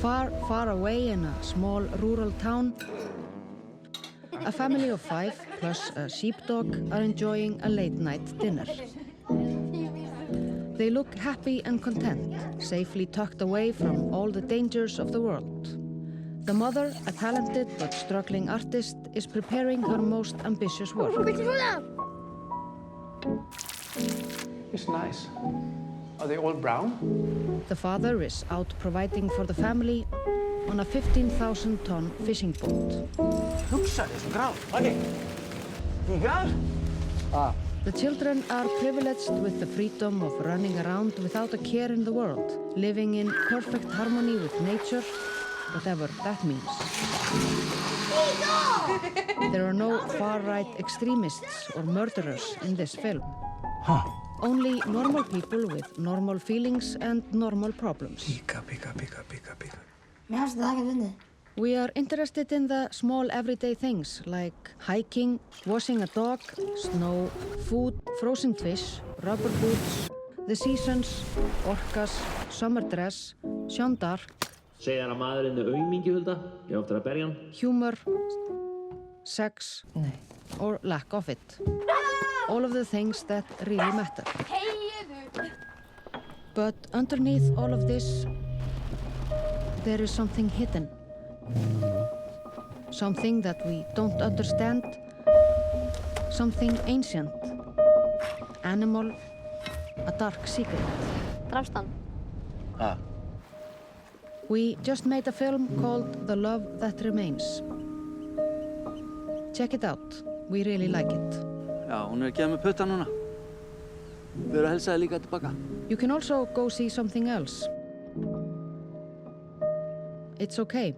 Far, far away in a small rural town, a family of 5 plus a sheepdog are enjoying a late-night dinner. They look happy and content, safely tucked away from all the dangers of the world. The mother, a talented but struggling artist, is preparing her most ambitious work. It's nice. Are they all brown? The father is out providing for the family on a 15,000-ton fishing boat. The children are privileged with the freedom of running around without a care in the world, living in perfect harmony with nature, whatever that means. There are no far-right extremists or murderers in this film. Only normal people with normal feelings and normal problems. We are interested in the small everyday things like hiking, washing a dog, snow, food, frozen fish, rubber boots, the seasons, orcas, summer dress, Jeanne d'Arc, Segir að maðurinn aumingi, Hulda. Ég á eftir að berja hann. humor, sex, or lack of it. All of the things that really matter. But underneath all of this, there is something hidden. Something that we don't understand. Something ancient. Animal. A dark secret. Drafst hann? We just made a film called The Love That Remains. Check it out. We really like it. Já, hún er ekki að með putta núna. Við erum að helsa þér líka tilbaka. You can also go see something else. It's okay.